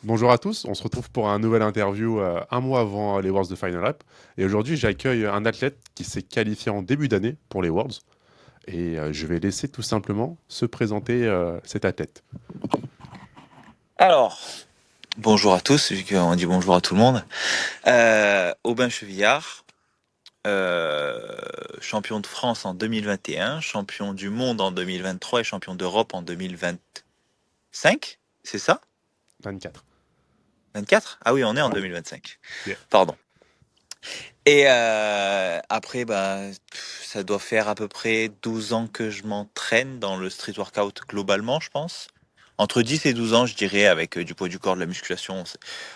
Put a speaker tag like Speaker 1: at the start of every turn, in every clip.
Speaker 1: Bonjour à tous, on se retrouve pour un nouvel interview un mois avant les Worlds de Final Rep. Et aujourd'hui, j'accueille un athlète qui s'est qualifié en début d'année pour les Worlds. Et je vais laisser tout simplement se présenter cet athlète.
Speaker 2: Alors, bonjour à tous, vu qu'on dit bonjour à tout le monde. Aubin Chevillard, champion de France en 2021, champion du monde en 2023 et champion d'Europe en 2025, c'est ça?
Speaker 1: 24.
Speaker 2: 24? Ah oui, on est en
Speaker 1: Ouais.
Speaker 2: 2025.
Speaker 1: Yeah.
Speaker 2: Pardon. Et après, ça doit faire à peu près 12 ans que je m'entraîne dans le street workout globalement, je pense. Entre 10 et 12 ans, je dirais, avec du poids du corps, de la musculation.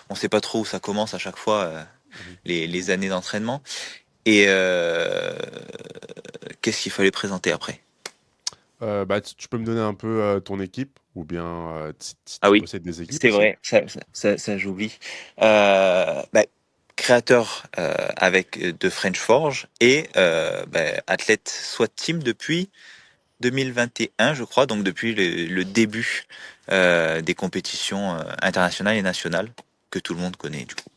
Speaker 2: On sait pas trop où ça commence à chaque fois,
Speaker 1: Mhm.
Speaker 2: les années d'entraînement. Et qu'est-ce qu'il fallait présenter après?
Speaker 1: Tu peux me donner un peu ton équipe ou bien si
Speaker 2: Ah
Speaker 1: tu
Speaker 2: oui,
Speaker 1: possèdes des équipes
Speaker 2: c'est
Speaker 1: aussi.
Speaker 2: vrai, ça j'oublie. Euh, bah, Créateur de French Forge et athlète SWAT Team depuis 2021, je crois, donc depuis le début des compétitions internationales et nationales que tout le monde connaît du coup.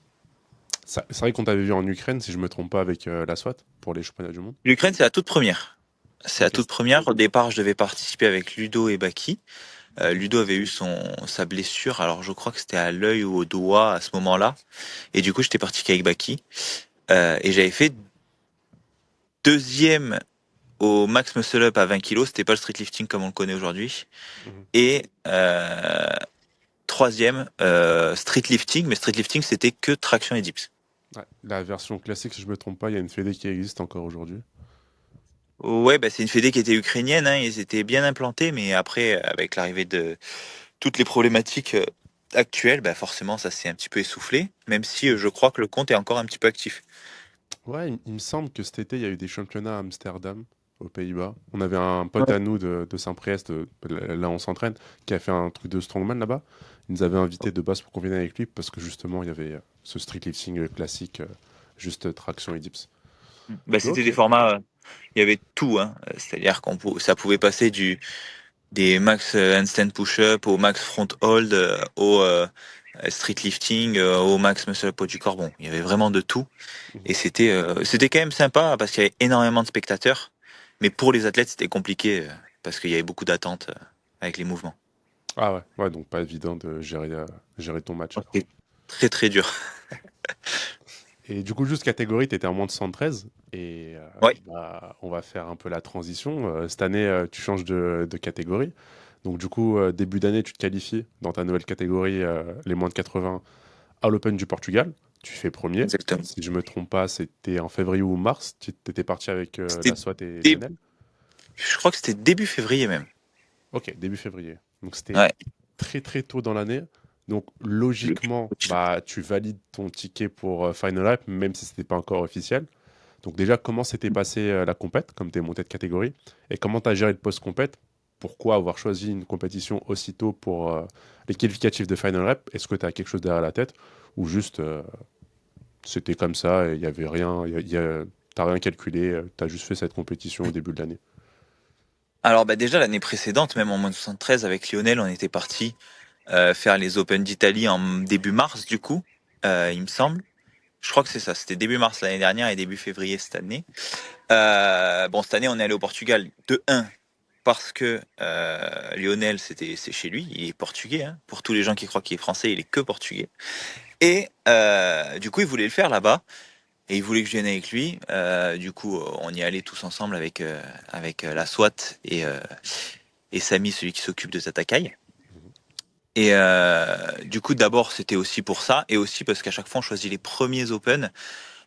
Speaker 1: C'est vrai qu'on t'avait vu en Ukraine, si je me trompe pas, avec la SWAT pour les championnats du monde.
Speaker 2: L'Ukraine, c'est la toute première. C'est la
Speaker 1: Ok.
Speaker 2: toute première. Au départ, je devais participer avec Ludo et Baki. Ludo avait eu sa blessure, alors je crois que c'était à l'œil ou au doigt à ce moment-là. Et du coup, j'étais parti qu'avec Baki. Et j'avais fait deuxième au max muscle up à 20 kilos. C'était pas le street lifting comme on le connaît aujourd'hui.
Speaker 1: Mhm.
Speaker 2: Et troisième street lifting, mais street lifting c'était que traction et dips.
Speaker 1: Ouais. La version classique, si je me trompe pas, il y a une fédé qui existe encore aujourd'hui.
Speaker 2: Ouais, c'est une fédé qui était ukrainienne, hein, ils étaient bien implantés, mais après, avec l'arrivée de toutes les problématiques actuelles, forcément, ça s'est un petit peu essoufflé, même si je crois que le compte est encore un petit peu actif.
Speaker 1: Ouais, il me semble que cet été, il y a eu des championnats à Amsterdam, aux Pays-Bas. On avait un pote
Speaker 2: Ouais.
Speaker 1: à nous de Saint-Priest, là où on s'entraîne, qui a fait un truc de strongman là-bas. Il nous avait invités de base pour qu'on vienne avec lui parce que justement, il y avait ce street lifting classique, juste traction et dips.
Speaker 2: C'était
Speaker 1: Ok.
Speaker 2: des formats, il y avait tout, hein. C'est-à-dire ça pouvait passer des max handstand push-up au max front hold, au street lifting, au max muscle up du corps. Bon, il y avait vraiment de tout. Et
Speaker 1: Mhm.
Speaker 2: c'était quand même sympa parce qu'il y avait énormément de spectateurs. Mais pour les athlètes, c'était compliqué parce qu'il y avait beaucoup d'attentes avec les mouvements.
Speaker 1: Ah ouais, ouais, donc pas évident de gérer ton match alors.
Speaker 2: C'était très très dur.
Speaker 1: Et du coup, juste catégorie, tu étais en moins de 113. Et
Speaker 2: Ouais,
Speaker 1: on va faire un peu la transition. Cette année, tu changes de catégorie. Donc du coup, début d'année, tu te qualifies dans ta nouvelle catégorie, les moins de 80, à l'Open du Portugal. Tu fais premier.
Speaker 2: exactement.
Speaker 1: Si je me trompe pas, c'était en février ou mars. Tu étais parti avec
Speaker 2: C'était
Speaker 1: la SWAT et
Speaker 2: dé-
Speaker 1: Lionel.
Speaker 2: Je crois que c'était début février même.
Speaker 1: Ok, début février. Donc c'était
Speaker 2: Ouais.
Speaker 1: très très tôt dans l'année. Donc logiquement, bah, tu valides ton ticket pour Final Lap, même si c'était pas encore officiel. Donc déjà, comment s'était passée la compète, comme tu es monté de catégorie, et comment tu as géré le post-compète? Pourquoi avoir choisi une compétition aussitôt pour les qualificatifs de Final Rep? Est-ce que tu as quelque chose derrière la tête? Ou juste, c'était comme ça, et il n'y avait rien, t'as rien calculé, tu as juste fait cette compétition au début de l'année?
Speaker 2: Alors déjà l'année précédente, même en moins de 73 avec Lionel, on était parti faire les Open d'Italie en début mars du coup, il me semble. Je crois que c'est ça, c'était début mars l'année dernière et début février cette année. Cette année on est allé au Portugal de un parce que Lionel c'est chez lui, il est portugais. Hein. Pour tous les gens qui croient qu'il est français, il est que portugais. Et du coup il voulait le faire là-bas et il voulait que je vienne avec lui. Du coup on y allait tous ensemble avec la SWAT et Samy, celui qui s'occupe de Tatakai.
Speaker 1: Mhm.
Speaker 2: Et du coup, d'abord, c'était aussi pour ça, et aussi parce qu'à chaque fois, on choisit les premiers Open.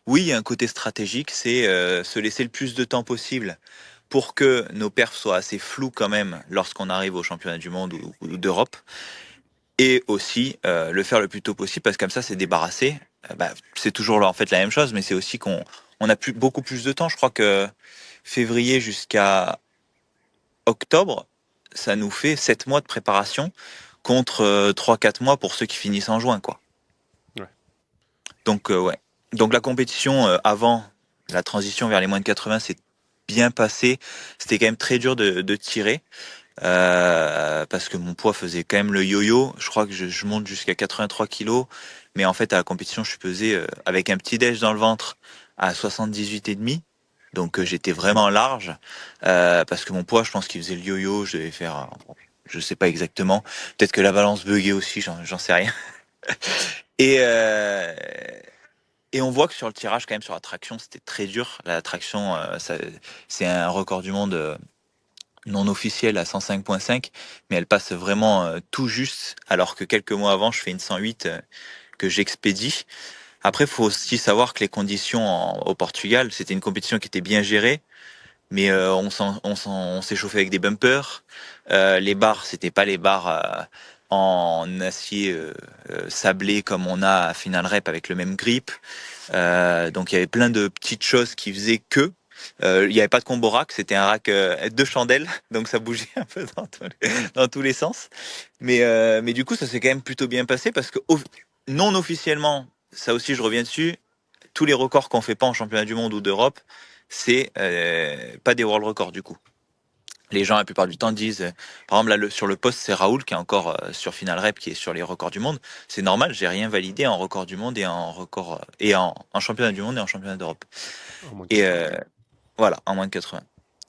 Speaker 2: Oui, il y a un côté stratégique, c'est se laisser le plus de temps possible pour que nos perfs soient assez flous quand même lorsqu'on arrive au championnat du monde ou d'Europe, et aussi le faire le plus tôt possible, parce que comme ça, c'est débarrassé. C'est toujours en fait la même chose, mais c'est aussi qu'on on a beaucoup plus de temps. Je crois que février jusqu'à octobre, ça nous fait 7 mois de préparation contre 3-4 mois pour ceux qui finissent en juin, quoi.
Speaker 1: Ouais.
Speaker 2: Donc, ouais. Donc, la compétition avant la transition vers les moins de 80 s'est bien passée. C'était quand même très dur de tirer. parce que mon poids faisait quand même le yo-yo. Je crois que je monte jusqu'à 83 kilos, mais en fait à la compétition, je suis pesé avec un petit déj dans le ventre à 78 et demi. Donc j'étais vraiment large parce que mon poids, je pense qu'il faisait le yo-yo. Je devais faire, je sais pas exactement. Peut-être que la balance buguait aussi, j'en sais rien. Et euh, et on voit que sur le tirage, quand même, sur la traction, c'était très dur. La traction, c'est un record du monde non officielle à 105.5, mais elle passe vraiment tout juste, alors que quelques mois avant, je fais une 108 que j'expédie. Après, il faut aussi savoir que les conditions au Portugal, c'était une compétition qui était bien gérée, mais on s'est chauffé avec des bumpers. Les barres, c'était pas les barres en acier sablé comme on a à Final Rep avec le même grip. Donc il y avait plein de petites choses qui faisaient que il n'y avait pas de combo rack, c'était un rack de chandelles, donc ça bougeait un peu dans tous les sens. Mais du coup, ça s'est quand même plutôt bien passé parce que non officiellement, ça aussi je reviens dessus, tous les records qu'on fait pas en championnat du monde ou d'Europe, c'est pas des world records du coup. Les gens, la plupart du temps, disent, par exemple, là, sur le poste, c'est Raoul qui est encore sur Final Rep, qui est sur les records du monde. C'est normal, j'ai rien validé en record du monde et en record et en championnat du monde et en championnat d'Europe.
Speaker 1: En moins de
Speaker 2: Et
Speaker 1: 80.
Speaker 2: voilà, en moins de 80.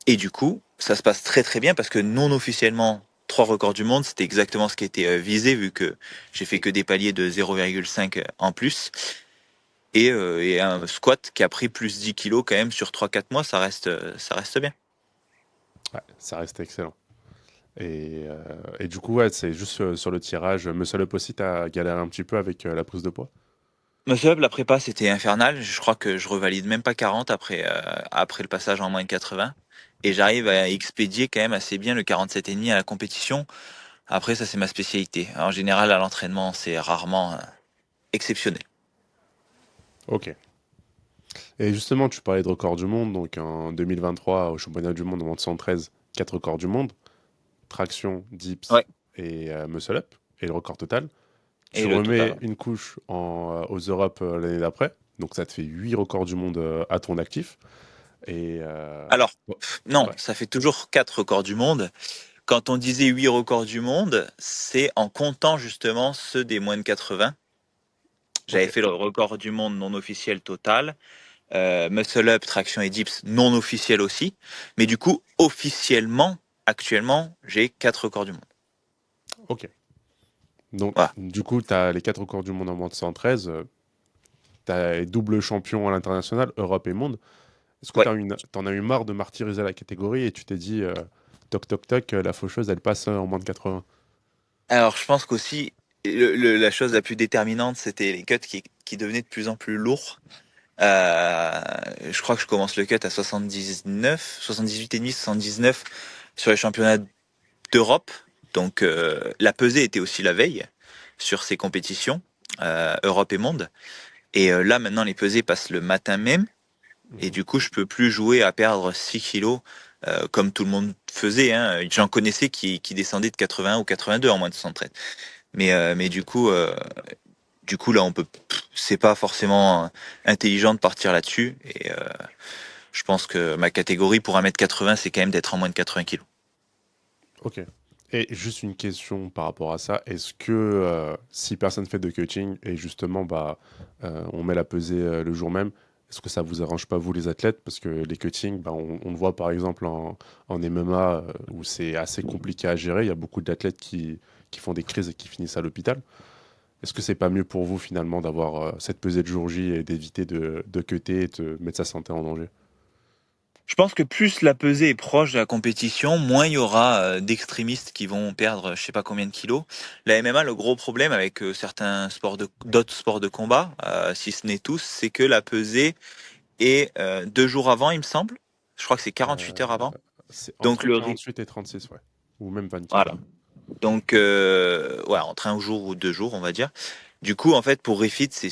Speaker 2: Et du coup, ça se passe très très bien parce que non officiellement, 3 records du monde, c'était exactement ce qui était visé vu que j'ai fait que des paliers de 0,5 en plus. Et un squat qui a pris plus 10 kilos quand même sur 3-4 mois, ça reste bien.
Speaker 1: Ouais, ça reste excellent. Et du coup, ouais, c'est juste sur le tirage. Muscle Up aussi, t'as galéré un petit peu avec la prise de poids.
Speaker 2: Muscle Up, la prépa, c'était infernal. Je crois que je revalide même pas 40 après le passage en moins de 80. Et j'arrive à expédier quand même assez bien le 47,5 à la compétition. Après, ça, c'est ma spécialité. En général, à l'entraînement, c'est rarement exceptionnel.
Speaker 1: Ok. Et justement, tu parlais de record du monde. Donc en 2023, au championnat du monde en moins de 113, 4 records du monde. Traction, dips
Speaker 2: Ouais.
Speaker 1: et muscle up. Et le record total. Tu
Speaker 2: Et le total.
Speaker 1: remets une couche aux Europes l'année d'après. Donc ça te fait 8 records du monde à ton actif. Et
Speaker 2: Alors,
Speaker 1: ouais,
Speaker 2: non,
Speaker 1: ouais,
Speaker 2: ça fait toujours 4 records du monde. Quand on disait 8 records du monde, c'est en comptant justement ceux des moins de 80.
Speaker 1: ok,
Speaker 2: J'avais fait le record du monde non officiel total. Muscle Up, traction et dips non officiel aussi. Mais du coup, officiellement, actuellement, j'ai 4 records du monde.
Speaker 1: ok. Donc
Speaker 2: Voilà.
Speaker 1: du coup, tu as les 4 records du monde en moins de 113. Tu as double champion à l'international, Europe et monde. Est-ce que
Speaker 2: Ouais.
Speaker 1: t'en as eu marre de martyriser la catégorie et tu t'es dit, toc toc toc, la faucheuse, elle passe en moins de 80?
Speaker 2: Alors, je pense qu'aussi, la chose la plus déterminante, c'était les cuts qui devenaient de plus en plus lourds. Euh, je crois que je commence le cut à 79, 78,5, 79 sur les championnats d'Europe. Donc, la pesée était aussi la veille sur ces compétitions, Europe et monde. Et là, maintenant, les pesées passent le matin même. Et
Speaker 1: Mhm.
Speaker 2: du coup, je peux plus jouer à perdre 6 kilos comme tout le monde faisait. Hein. J'en connaissais qui descendaient de 81 ou 82 en moins de 113. Mais du coup, là, on peut. C'est pas forcément intelligent de partir là-dessus. Et je pense que ma catégorie pour 1m80, c'est quand même d'être en moins de 80 kilos.
Speaker 1: Ok. Et juste une question par rapport à ça. Est-ce que si personne fait de coaching et justement bah, on met la pesée le jour même, est-ce que ça vous arrange pas vous les athlètes? Parce que les coachings, bah, on le voit par exemple en MMA où c'est assez compliqué à gérer. Il y a beaucoup d'athlètes qui font des crises et qui finissent à l'hôpital. Est-ce que c'est pas mieux pour vous finalement d'avoir cette pesée de jour J et d'éviter de cutter et de mettre sa santé en danger?
Speaker 2: Je pense que plus la pesée est proche de la compétition, moins il y aura d'extrémistes qui vont perdre je sais pas combien de kilos. La MMA, le gros problème avec d'autres sports de combat, si ce n'est tous, c'est que la pesée est 2 jours avant, il me semble. Je crois que c'est 48 heures
Speaker 1: Euh,
Speaker 2: avant.
Speaker 1: c'est
Speaker 2: Donc
Speaker 1: entre
Speaker 2: le rythme,
Speaker 1: 48 et 36, ouais. Ou même 24.
Speaker 2: voilà. Donc ouais, entre un jour ou 2 jours, on va dire. Du coup, en fait, pour Refit, c'est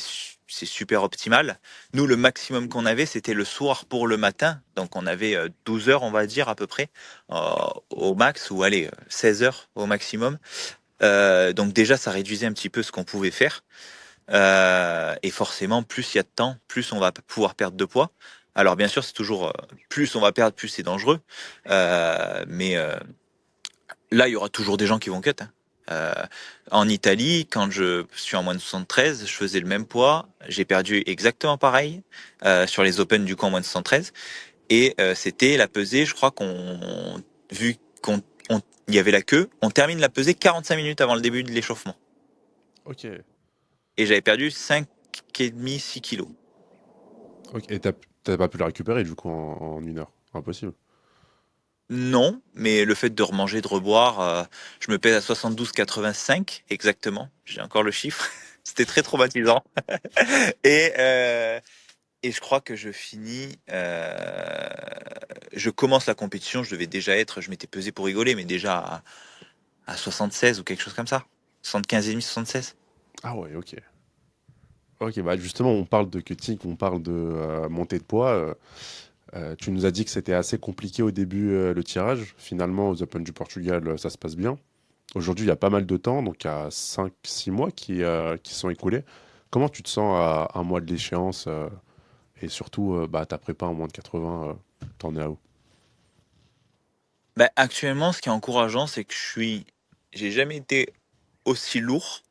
Speaker 2: super optimal. Nous, le maximum qu'on avait, c'était le soir pour le matin. Donc, on avait 12 heures, on va dire, à peu près, au max, ou allez, 16 heures au maximum. Donc, déjà, ça réduisait un petit peu ce qu'on pouvait faire. Et forcément, plus il y a de temps, plus on va pouvoir perdre de poids. Alors, bien sûr, c'est toujours plus on va perdre, plus c'est dangereux. Mais Là, il y aura toujours des gens qui vont cut, hein. En Italie, quand je suis en moins de 73, je faisais le même poids. J'ai perdu exactement pareil sur les Open du coup en moins de 73. Et c'était la pesée, je crois vu qu'on il y avait la queue, on termine la pesée 45 minutes avant le début de l'échauffement.
Speaker 1: Ok.
Speaker 2: Et j'avais perdu 5,5, 6 kilos.
Speaker 1: Ok. Et t'as pas pu la récupérer du coup en 1 heure. Impossible.
Speaker 2: Non, mais le fait de remanger, de reboire, je me pèse à 72,85 exactement. J'ai encore le chiffre. C'était très traumatisant. Et, euh, et je crois que je commence la compétition, je devais déjà être, je m'étais pesé pour rigoler, mais déjà à 76 ou quelque chose comme ça. 75 et demi, 76.
Speaker 1: Ah ouais, ok. Ok, bah justement, on parle de cutting, on parle de montée de poids. Tu nous as dit que c'était assez compliqué au début le tirage. Finalement, aux Open du Portugal, ça se passe bien. Aujourd'hui, il y a pas mal de temps, donc il y a 5-6 mois qui sont écoulés. Comment tu te sens à 1 mois de l'échéance et surtout, bah, ta prépa en moins de 80, t'en es à où?
Speaker 2: Ben, actuellement, ce qui est encourageant, c'est que j'ai jamais été aussi lourd,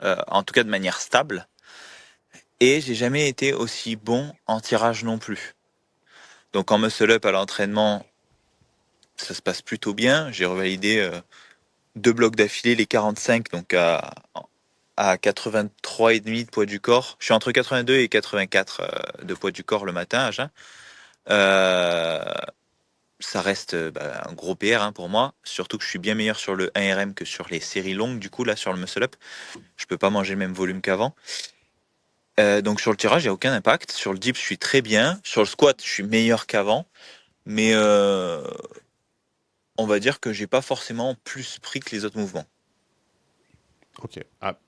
Speaker 2: en tout cas de manière stable, et j'ai jamais été aussi bon en tirage non plus. Donc en muscle up à l'entraînement, ça se passe plutôt bien. J'ai revalidé 2 blocs d'affilée, les 45, donc à 83,5 de poids du corps. Je suis entre 82 et 84 de poids du corps le matin à jeun. Euh, Ça reste un gros PR hein, pour moi, surtout que je suis bien meilleur sur le 1RM que sur les séries longues, du coup là sur le muscle up, je peux pas manger le même volume qu'avant. Donc sur le tirage, il n'y a aucun impact. Sur le dip, je suis très bien. Sur le squat, je suis meilleur qu'avant. Mais on va dire que j'ai pas forcément plus pris que les autres mouvements.
Speaker 1: Ok.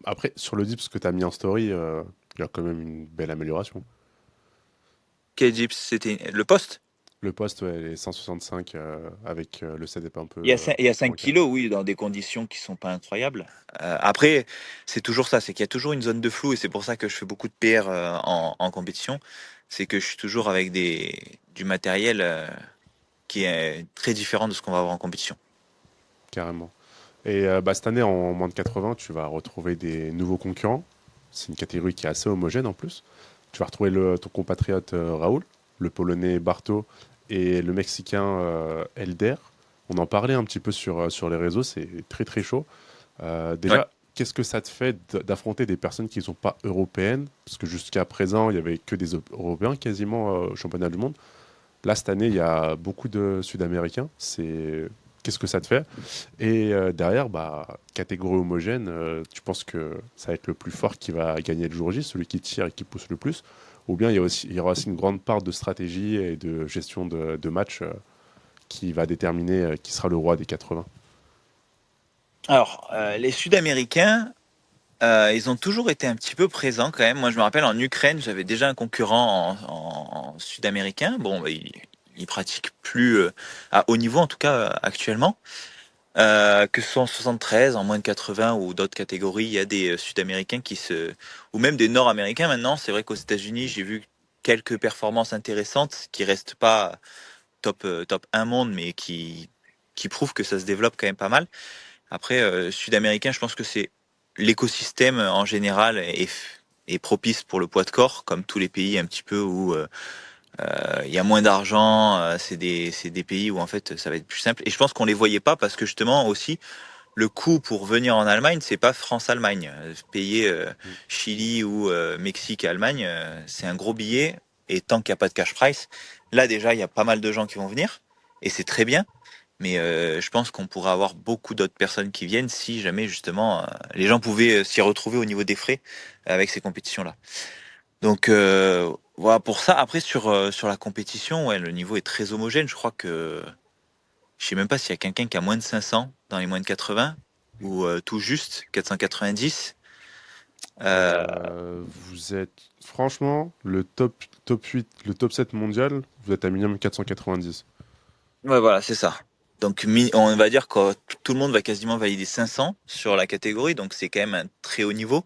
Speaker 1: Après, sur le dip, ce que tu as mis en story, il y a quand même une belle amélioration.
Speaker 2: Quel dip c'était le poste?
Speaker 1: Le poste, ouais, les 165 avec le setup un peu
Speaker 2: Il y a 5
Speaker 1: bancal.
Speaker 2: kilos, oui, dans des conditions qui sont pas incroyables. Après, c'est toujours ça, c'est qu'il y a toujours une zone de flou et c'est pour ça que je fais beaucoup de PR en compétition. C'est que je suis toujours avec du matériel qui est très différent de ce qu'on va avoir en compétition.
Speaker 1: Carrément. Et bah, cette année, en moins de 80, tu vas retrouver des nouveaux concurrents. C'est une catégorie qui est assez homogène en plus. Tu vas retrouver ton compatriote Raoul, le Polonais Barto et le Mexicain Elder. On en parlait un petit peu sur les réseaux, c'est très très chaud.
Speaker 2: Ouais.
Speaker 1: Déjà, qu'est-ce que ça te fait d'affronter des personnes qui ne sont pas européennes? Parce que jusqu'à présent, il n'y avait que des Européens quasiment au championnat du monde. Là, cette année, il y a beaucoup de Sud-Américains. Qu'est-ce que ça te fait? Et derrière, bah, catégorie homogène, tu penses que ça va être le plus fort qui va gagner le jour J, celui qui tire et qui pousse le plus? Ou bien il y aura aussi une grande part de stratégie et de gestion de match qui va déterminer qui sera le roi des 80?
Speaker 2: Alors, les Sud-Américains, ils ont toujours été un petit peu présents quand même. Moi, je me rappelle en Ukraine, j'avais déjà un concurrent en Sud-Américain. Bon, bah, il pratique plus à haut niveau, en tout cas actuellement. Que ce soit en 73, en moins de 80 ou d'autres catégories, il y a des Sud-Américains ou même des Nord-Américains maintenant. C'est vrai qu'aux États-Unis, j'ai vu quelques performances intéressantes qui restent pas top 1 monde, mais qui prouvent que ça se développe quand même pas mal. Après, Sud-Américain, je pense que c'est l'écosystème en général est propice pour le poids de corps, comme tous les pays un petit peu où il y a moins d'argent. C'est des pays où en fait ça va être plus simple. Et je pense qu'on les voyait pas parce que justement aussi le coût pour venir en Allemagne, c'est pas France-Allemagne. Payer
Speaker 1: Mm.
Speaker 2: Chili ou Mexique-Allemagne, c'est un gros billet. Et tant qu'il n'y a pas de cash price, là déjà, il y a pas mal de gens qui vont venir. Et c'est très bien. Mais je pense qu'on pourrait avoir beaucoup d'autres personnes qui viennent si jamais justement les gens pouvaient s'y retrouver au niveau des frais avec ces compétitions-là. Donc voilà pour ça. Après sur la compétition, ouais, le niveau est très homogène. Je crois que je sais même pas s'il y a quelqu'un qui a moins de 500 dans les moins de 80 ou tout juste 490. Euh,
Speaker 1: Vous êtes, franchement, top 8, le top 7 mondial, vous êtes à minimum 490.
Speaker 2: ouais, voilà, c'est ça. Donc on va dire que tout le monde va quasiment valider 500 sur la catégorie, donc c'est quand même un très haut niveau.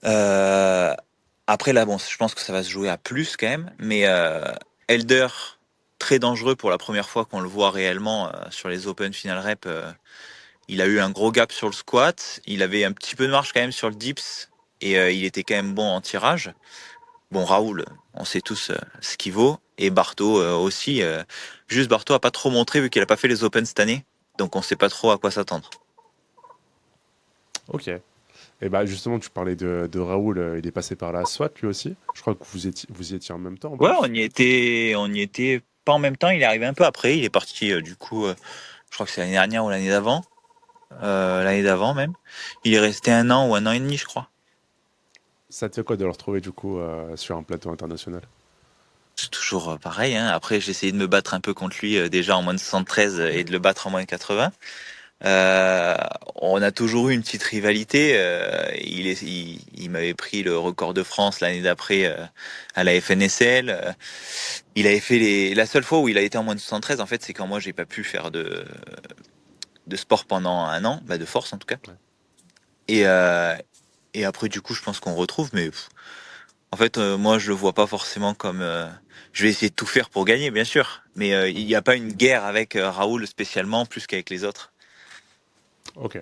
Speaker 2: Euh, Après là, bon, je pense que ça va se jouer à plus quand même, mais Elder très dangereux pour la première fois qu'on le voit réellement sur les Open Final Rep. Il a eu un gros gap sur le squat, il avait un petit peu de marge quand même sur le dips et il était quand même bon en tirage. Bon, Raoul, on sait tous ce qu'il vaut et Barto aussi. Juste Barto a pas trop montré vu qu'il a pas fait les Open cette année, donc on sait pas trop à quoi s'attendre.
Speaker 1: Ok. Et bah justement, tu parlais de Raoul, il est passé par la SWAT lui aussi. Je crois que vous y étiez en même temps en
Speaker 2: Ouais,
Speaker 1: plus.
Speaker 2: on y était pas en même temps. Il est arrivé un peu après. Il est parti du coup, je crois que c'est l'année dernière ou l'année d'avant même. Il est resté 1 an ou 1 an et demi, je crois.
Speaker 1: Ça te fait quoi de le retrouver du coup sur un plateau international?
Speaker 2: C'est toujours pareil, hein. Après, j'ai essayé de me battre un peu contre lui déjà en moins de 73 et de le battre en moins de 80. Euh, on a toujours eu une petite rivalité. Il m'avait pris le record de France l'année d'après à la FNSL. Il avait fait la seule fois où il a été en moins de 73, en fait, c'est quand moi j'ai pas pu faire de sport pendant 1 an, bah de force en tout cas.
Speaker 1: Ouais.
Speaker 2: Et, euh, et après, du coup, je pense qu'on retrouve, mais en fait, moi, je le vois pas forcément comme. Je vais essayer de tout faire pour gagner, bien sûr, mais il n'y a pas une guerre avec Raoul spécialement, plus qu'avec les autres.
Speaker 1: Ok.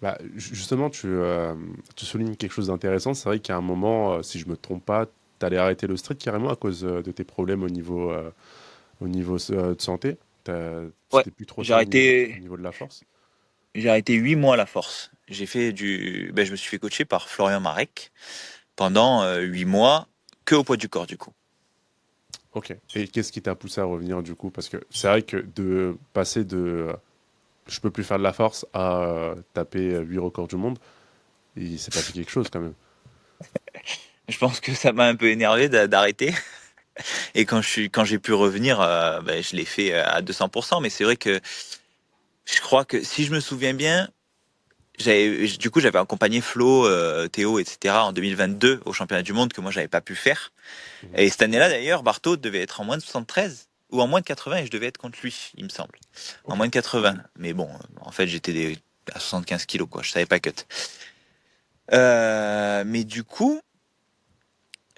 Speaker 1: Bah, justement, tu soulignes quelque chose d'intéressant. C'est vrai qu'à un moment, si je me trompe pas, tu allais arrêter le street carrément à cause de tes problèmes au niveau de santé.
Speaker 2: Ouais,
Speaker 1: C'était plus trop
Speaker 2: j'ai
Speaker 1: ça au
Speaker 2: arrêté,
Speaker 1: niveau de la force.
Speaker 2: j'ai arrêté 8 mois à la force. Je me suis fait coacher par Florian Marek pendant 8 mois, que au poids du corps, du coup.
Speaker 1: Ok. Et qu'est-ce qui t'a poussé à revenir du coup? Parce que c'est vrai que de passer de je peux plus faire de la force à taper 8 records du monde, il s'est passé quelque chose quand même.
Speaker 2: Je pense que ça m'a un peu énervé d'arrêter. Et quand j'ai pu revenir, je l'ai fait à 200%. Mais c'est vrai que je crois que si je me souviens bien, j'avais accompagné Flo, Théo, etc. en 2022 au championnat du monde que moi j'avais pas pu faire.
Speaker 1: Mhm.
Speaker 2: Et cette année-là d'ailleurs, Barthaud devait être en moins de 73 ou en moins de 80 et je devais être contre lui, il me semble. En
Speaker 1: Ok.
Speaker 2: moins de 80. Mais bon, en fait à 75 kilos quoi, je savais pas cut. Mais du coup,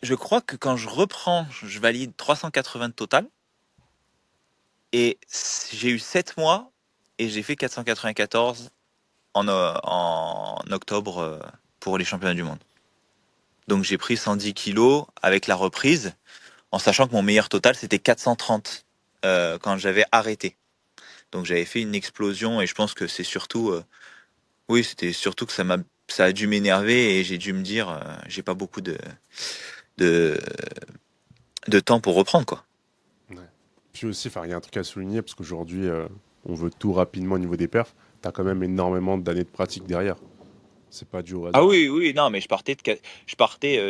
Speaker 2: je crois que quand je reprends, je valide 380 de total. Et j'ai eu 7 mois et j'ai fait 494 en octobre pour les championnats du monde. Donc j'ai pris 110 kilos avec la reprise, en sachant que mon meilleur total c'était 430 quand j'avais arrêté. Donc j'avais fait une explosion et je pense que c'est surtout, oui, c'était surtout que ça a dû m'énerver et j'ai dû me dire, j'ai pas beaucoup de, de temps pour reprendre quoi.
Speaker 1: Ouais. Puis aussi, enfin, il y a un truc à souligner parce qu'aujourd'hui, on veut tout rapidement au niveau des perfs. Tu as quand même énormément d'années de pratique derrière. C'est pas dû au
Speaker 2: Ah
Speaker 1: hasard.
Speaker 2: oui, oui, non, mais je partais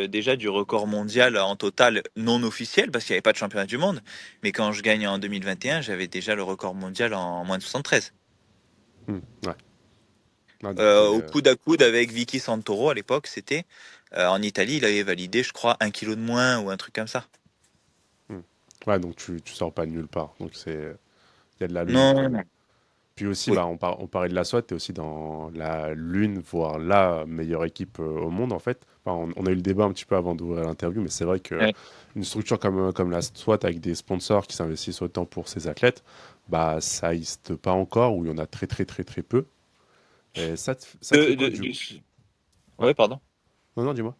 Speaker 2: déjà du record mondial en total non officiel parce qu'il n'y avait pas de championnat du monde. Mais quand je gagne en 2021, j'avais déjà le record mondial en moins de 73.
Speaker 1: Ouais. Ah, donc t'es,
Speaker 2: Au coude à coude avec Vicky Santoro à l'époque, c'était en Italie, il avait validé, je crois, 1 kilo de moins ou un truc comme ça.
Speaker 1: hmm. Ouais, donc tu sors pas de nulle part. Donc il y a de la logique
Speaker 2: Non,
Speaker 1: quand
Speaker 2: non,
Speaker 1: même.
Speaker 2: non.
Speaker 1: Puis aussi,
Speaker 2: Oui.
Speaker 1: bah, on parlait de la SWAT, tu es aussi dans la l'une, voire la meilleure équipe au monde en fait. Enfin, on a eu le débat un petit peu avant d'ouvrir l'interview, mais c'est vrai que
Speaker 2: Ouais.
Speaker 1: une structure comme la SWAT avec des sponsors qui s'investissent autant pour ses athlètes, bah ça n'existe pas encore, ou il y en a très très très très peu. Et ça te fait
Speaker 2: De,
Speaker 1: quoi
Speaker 2: de,
Speaker 1: du...
Speaker 2: de-
Speaker 1: Ouais.
Speaker 2: Ouais, pardon.
Speaker 1: Non, non, dis-moi.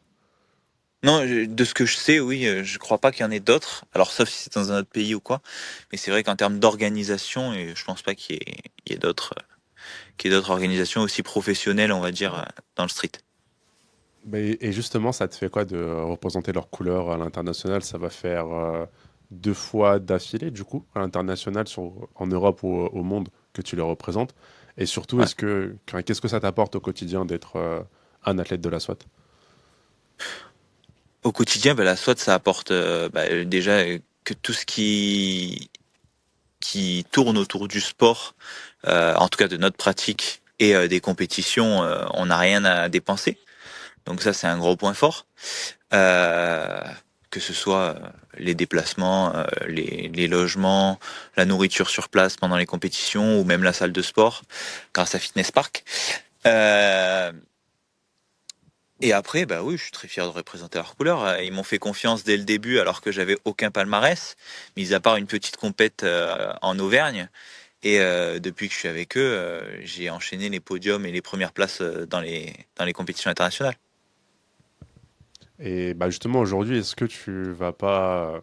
Speaker 2: Non, de ce que je sais, oui, je crois pas qu'il y en ait d'autres. Alors, sauf si c'est dans un autre pays ou quoi. Mais c'est vrai qu'en termes d'organisation, et je pense pas qu'il y ait d'autres organisations aussi professionnelles, on va dire, dans le street.
Speaker 1: Et justement, ça te fait quoi de représenter leur couleur à l'international? Ça va faire 2 fois d'affilée, du coup, à l'international, en Europe ou au monde, que tu les représentes. Et surtout,
Speaker 2: Ouais.
Speaker 1: qu'est-ce que ça t'apporte au quotidien d'être un athlète de la SWAT?
Speaker 2: Au quotidien, la SWAT, ça apporte déjà que tout ce qui tourne autour du sport, en tout cas de notre pratique et des compétitions, on n'a rien à dépenser. Donc ça, c'est un gros point fort. Euh, que ce soit les déplacements, les logements, la nourriture sur place pendant les compétitions ou même la salle de sport grâce à Fitness Park. Euh, Et après, bah oui, je suis très fier de représenter leur couleur. Ils m'ont fait confiance dès le début alors que j'avais aucun palmarès, mis à part une petite compète en Auvergne. Et depuis que je suis avec eux, j'ai enchaîné les podiums et les premières places dans les compétitions internationales.
Speaker 1: Et bah justement, aujourd'hui, est-ce que tu vas pas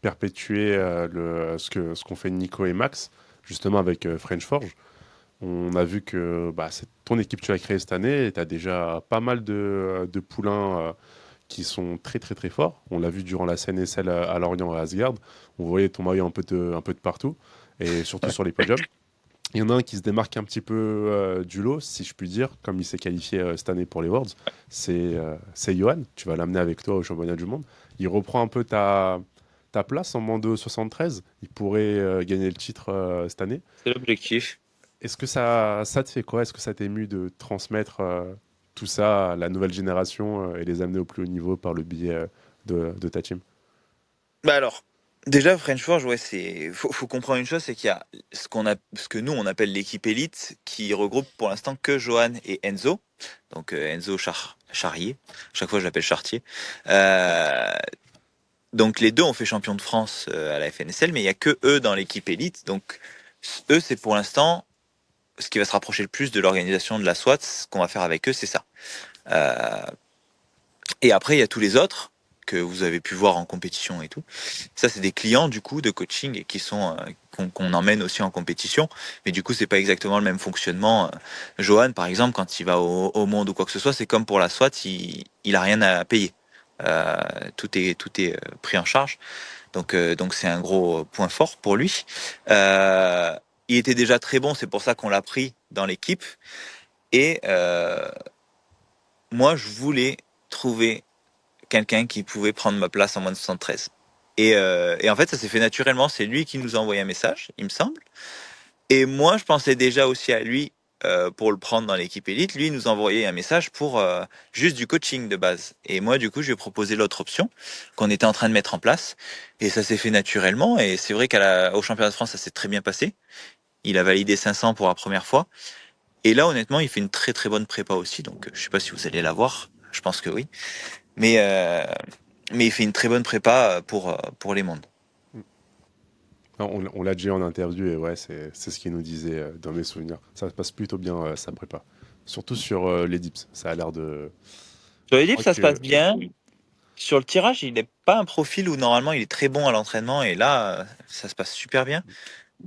Speaker 1: perpétuer ce qu'ont fait Nico et Max, justement avec French Forge? On a vu que bah, c'est ton équipe que tu as créée cette année et tu as déjà pas mal de poulains qui sont très très très forts. On l'a vu durant la CNSL à Lorient et à Asgard. On voyait ton maillot un peu de partout et surtout
Speaker 2: Ouais.
Speaker 1: sur les podiums. Il y en a un qui se démarque un petit peu du lot, si je puis dire, comme il s'est qualifié cette année pour les Worlds. C'est Johan. Tu vas l'amener avec toi au championnat du monde. Il reprend un peu ta place en Mando 73. Il pourrait gagner le titre cette année.
Speaker 2: C'est l'objectif.
Speaker 1: Est-ce que ça te fait quoi? Est-ce que ça t'émue de transmettre tout ça à la nouvelle génération et les amener au plus haut niveau par le biais de ta team?
Speaker 2: Bah alors, déjà French Forge, ouais, faut comprendre une chose, c'est qu'il y a ce que nous on appelle l'équipe élite, qui regroupe pour l'instant que Johan et Enzo. Donc Enzo Charrier, chaque fois je l'appelle Chartier. Euh, donc les deux ont fait champion de France à la FNSL, mais il y a que eux dans l'équipe élite. Donc eux, c'est pour l'instant ce qui va se rapprocher le plus de l'organisation de la SWAT. Ce qu'on va faire avec eux, c'est ça. Euh, et après, il y a tous les autres que vous avez pu voir en compétition et tout. Ça, c'est des clients du coup de coaching et qui sont qu'on emmène aussi en compétition. Mais du coup, c'est pas exactement le même fonctionnement. Johan, par exemple, quand il va au monde ou quoi que ce soit, c'est comme pour la SWAT, il a rien à payer. Euh, tout est pris en charge. Donc c'est un gros point fort pour lui. Il était déjà très bon, c'est pour ça qu'on l'a pris dans l'équipe. Et moi, je voulais trouver quelqu'un qui pouvait prendre ma place en moins de 73. Et en fait, ça s'est fait naturellement. C'est lui qui nous a envoyé un message, il me semble. Et moi, je pensais déjà aussi à lui pour le prendre dans l'équipe élite. Lui, il nous a envoyé un message pour juste du coaching de base. Et moi, du coup, je lui ai proposé l'autre option qu'on était en train de mettre en place. Et ça s'est fait naturellement. Et c'est vrai qu'au championnat de France, ça s'est très bien passé. Il a validé 500 pour la première fois. Et là, honnêtement, il fait une très très bonne prépa aussi. Donc, je sais pas si vous allez la voir. Je pense que oui. Mais, euh, mais il fait une très bonne prépa pour les mondes.
Speaker 1: Non, on l'a déjà en interview et ouais, c'est ce qu'il nous disait dans mes souvenirs. Ça se passe plutôt bien, sa prépa. Surtout sur les dips. Ça a l'air de.
Speaker 2: Sur
Speaker 1: Je
Speaker 2: les dips,
Speaker 1: crois
Speaker 2: ça se
Speaker 1: que.
Speaker 2: passe bien. Sur le tirage, il n'est pas un profil où normalement il est très bon à l'entraînement. Et là, ça se passe super bien.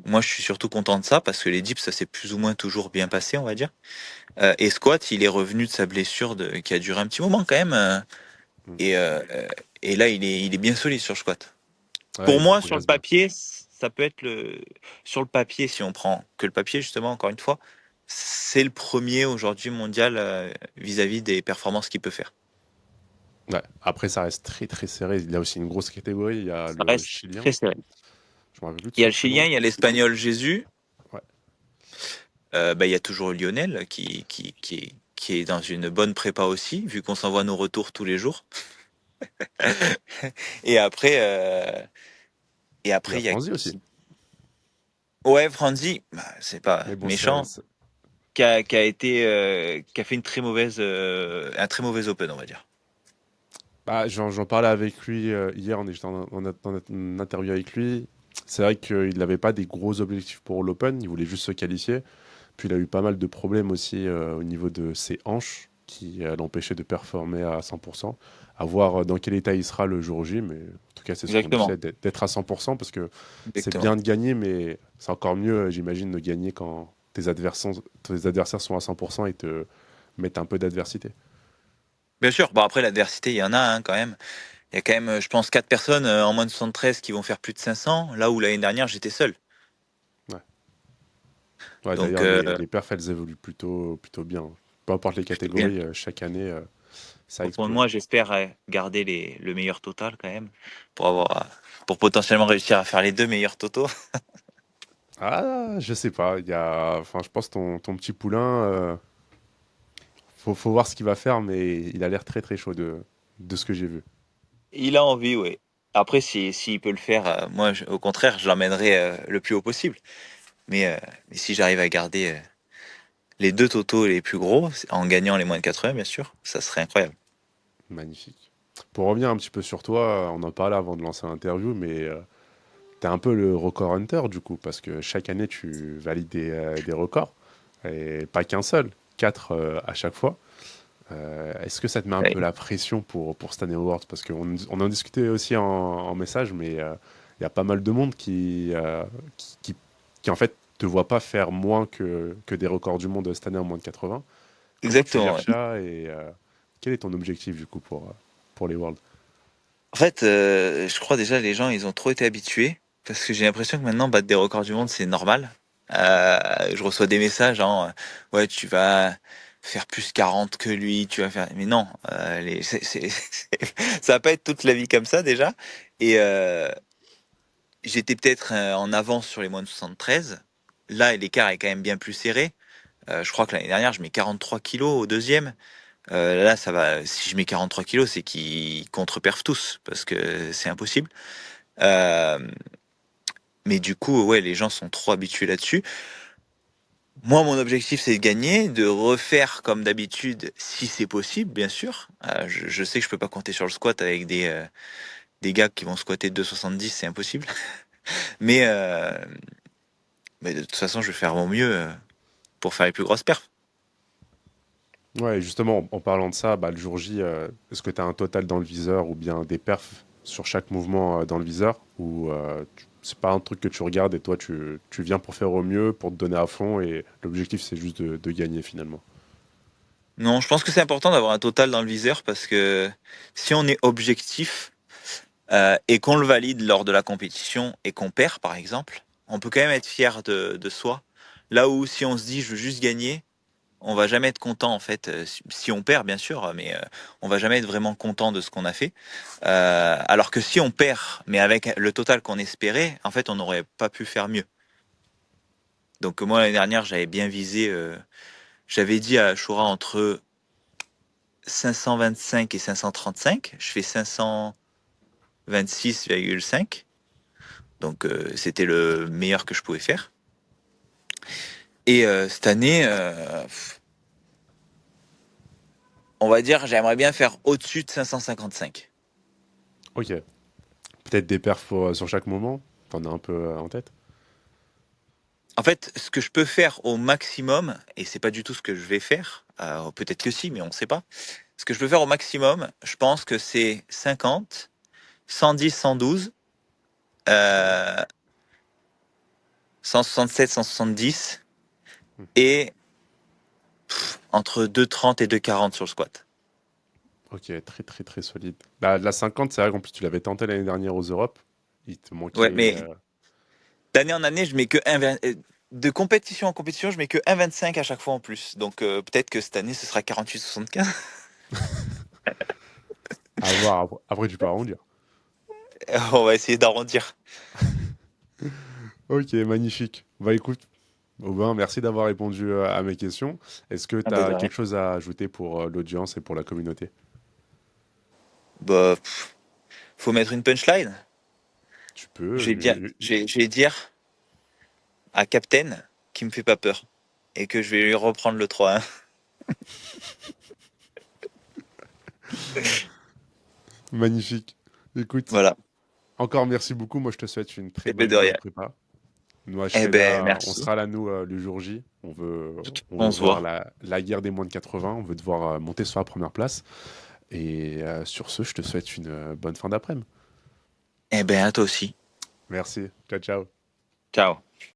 Speaker 2: Moi, je suis surtout content de ça parce que les dips, ça s'est plus ou moins toujours bien passé, on va dire. Et squat, il est revenu de sa blessure qui a duré un petit moment quand même.
Speaker 1: Hmm.
Speaker 2: Et, euh, et là, il est bien solide sur le squat.
Speaker 1: Ouais,
Speaker 2: Pour
Speaker 1: il
Speaker 2: moi, sur le
Speaker 1: progresse bien.
Speaker 2: papier, ça peut être le. Sur le papier, si on prend que le papier, justement, encore une fois, c'est le premier aujourd'hui mondial vis-à-vis des performances qu'il peut faire.
Speaker 1: Ouais. Après, ça reste très très serré. Il y a aussi une grosse catégorie. Il y a
Speaker 2: Ça
Speaker 1: le
Speaker 2: reste très
Speaker 1: Chilien.
Speaker 2: serré.
Speaker 1: Je me rappelle plus de
Speaker 2: Il y a
Speaker 1: son
Speaker 2: le Chilien,
Speaker 1: prénom.
Speaker 2: il y a l'Espagnol Jésus.
Speaker 1: Ouais.
Speaker 2: Bah, il y a toujours Lionel qui est dans une bonne prépa aussi, vu qu'on s'envoie nos retours tous les jours. Et après, euh, et
Speaker 1: Il y a
Speaker 2: après il y a
Speaker 1: Franzi aussi.
Speaker 2: qui? Ouais, Franzi, bah, c'est pas
Speaker 1: Mais bon,
Speaker 2: méchant, qui a fait un très mauvais Open, on va dire.
Speaker 1: bah, j'en parlais avec lui hier, j'étais en interview avec lui. C'est vrai qu'il n'avait pas des gros objectifs pour l'Open, il voulait juste se qualifier. Puis il a eu pas mal de problèmes aussi au niveau de ses hanches qui l'empêchaient de performer à 100%. À voir dans quel état il sera le jour J, mais en tout cas c'est ce qu'on lui
Speaker 2: Exactement,
Speaker 1: souhaite, d'être à 100% parce que c'est
Speaker 2: exactement.
Speaker 1: bien de gagner, mais c'est encore mieux, j'imagine, de gagner quand tes adversaires sont à 100% et te mettent un peu d'adversité.
Speaker 2: Bien sûr, bon après l'adversité, il y en a hein, quand même. Il y a quand même, je pense, 4 personnes en moins de 73 qui vont faire plus de 500, là où l'année dernière j'étais seul.
Speaker 1: Ouais. Ouais,
Speaker 2: Donc,
Speaker 1: d'ailleurs, les perfs, elles évoluent plutôt bien. Peu importe les
Speaker 2: plutôt bien.
Speaker 1: catégories, chaque année, ça
Speaker 2: Au fond de
Speaker 1: explose.
Speaker 2: moi, j'espère garder le meilleur total quand même, pour pour potentiellement réussir à faire les deux meilleurs totaux.
Speaker 1: Ah, je sais pas. Enfin, je pense ton petit poulain, faut voir ce qu'il va faire, mais il a l'air très très chaud de ce que j'ai vu.
Speaker 2: Il a envie, oui. Après, s'il peut le faire, moi, au contraire, je l'emmènerai le plus haut possible. Mais, mais si j'arrive à garder les deux totaux les plus gros, en gagnant les moins de 80, bien sûr, ça serait incroyable.
Speaker 1: Magnifique. Pour revenir un petit peu sur toi, on en parlait avant de lancer l'interview, mais t'es un peu le record hunter du coup, parce que chaque année tu valides des records, et pas qu'un seul, quatre à chaque fois. Est-ce que ça te met un
Speaker 2: Ouais.
Speaker 1: peu la pression pour cette année Awards? Parce qu'on en discutait aussi en message, mais il y a pas mal de monde qui, en fait te voit pas faire moins que des records du monde cette année en moins de 80. Comment tu
Speaker 2: Exactement.
Speaker 1: gères
Speaker 2: Ouais.
Speaker 1: ça et quel est ton objectif du coup pour les Worlds?
Speaker 2: En fait, je crois déjà les gens, ils ont trop été habitués parce que j'ai l'impression que maintenant battre des records du monde, c'est normal. Je reçois des messages genre ouais, tu vas faire plus 40 que lui, tu vas faire. Mais non, ça va pas être toute la vie comme ça déjà. Et j'étais peut-être en avance sur les moins de 73. Là, l'écart est quand même bien plus serré. Je crois que l'année dernière, je mets 43 kilos au deuxième. Là, ça va. Si je mets 43 kilos, c'est qu'ils contre-perfent tous parce que c'est impossible. Euh, mais du coup, ouais, les gens sont trop habitués là-dessus. Moi, mon objectif, c'est de gagner, de refaire comme d'habitude, si c'est possible, bien sûr. Je sais que je peux pas compter sur le squat avec des gars qui vont squatter 2,70, c'est impossible. Mais, euh, mais de toute façon, je vais faire mon mieux pour faire les plus grosses perfs.
Speaker 1: Ouais, justement, en parlant de ça, bah, le jour J, est-ce que tu as un total dans le viseur ou bien des perfs sur chaque mouvement dans le viseur ou c'est pas un truc que tu regardes et toi tu viens pour faire au mieux, pour te donner à fond et l'objectif c'est juste de gagner finalement.
Speaker 2: Non, je pense que c'est important d'avoir un total dans le viseur parce que si on est objectif et qu'on le valide lors de la compétition et qu'on perd, par exemple, on peut quand même être fier de soi. Là où si on se dit je veux juste gagner, on va jamais être content en fait. Si on perd, bien sûr, mais on va jamais être vraiment content de ce qu'on a fait. Alors que si on perd, mais avec le total qu'on espérait, en fait, on n'aurait pas pu faire mieux. Donc moi l'année dernière, j'avais bien visé. J'avais dit à Shura entre 525 et 535. Je fais 526,5. Donc c'était le meilleur que je pouvais faire. Et cette année, on va dire, j'aimerais bien faire au-dessus de 555.
Speaker 1: Ok, peut-être des perfs sur chaque moment, t'en as un peu en tête?
Speaker 2: En fait, ce que je peux faire au maximum, et c'est pas du tout ce que je vais faire, peut-être que si, mais on ne sait pas. Ce que je peux faire au maximum, je pense que c'est 50, 110, 112, euh, 167, 170 et entre 2,30 et 2,40 sur le squat.
Speaker 1: Ok, très très très solide. La 50, c'est vrai qu'en plus tu l'avais tenté l'année dernière aux Europes, il te
Speaker 2: Ouais,
Speaker 1: manquait.
Speaker 2: mais d'année en année, je mets que de compétition en compétition, je mets que 1,25 à chaque fois en plus. Donc peut-être que cette année, ce sera 48,75.
Speaker 1: À voir, après tu peux arrondir.
Speaker 2: On va essayer d'arrondir.
Speaker 1: Ok, magnifique. Bah écoute, Aubin, merci d'avoir répondu à mes questions. Est-ce que
Speaker 2: Ah
Speaker 1: tu
Speaker 2: bah, de
Speaker 1: as
Speaker 2: rien.
Speaker 1: quelque chose à ajouter pour l'audience et pour la communauté?
Speaker 2: Bah, faut mettre une punchline.
Speaker 1: Tu peux.
Speaker 2: Je vais bien, je vais dire à Captain qui me fait pas peur et que je vais lui reprendre le 3-1.
Speaker 1: Magnifique. Écoute,
Speaker 2: Voilà.
Speaker 1: encore merci beaucoup. Moi, je te souhaite une très
Speaker 2: Et ben de
Speaker 1: bonne
Speaker 2: rien.
Speaker 1: prépa. Moi, je
Speaker 2: Eh
Speaker 1: serai
Speaker 2: ben
Speaker 1: là, on
Speaker 2: merci.
Speaker 1: sera là, nous, le jour J. On veut
Speaker 2: On se
Speaker 1: voir
Speaker 2: voit.
Speaker 1: la guerre des moins de 80. On veut te voir monter sur la première place. Et sur ce, je te souhaite une bonne fin d'après-midi.
Speaker 2: Eh ben à toi aussi.
Speaker 1: Merci. Ciao, ciao.
Speaker 2: Ciao.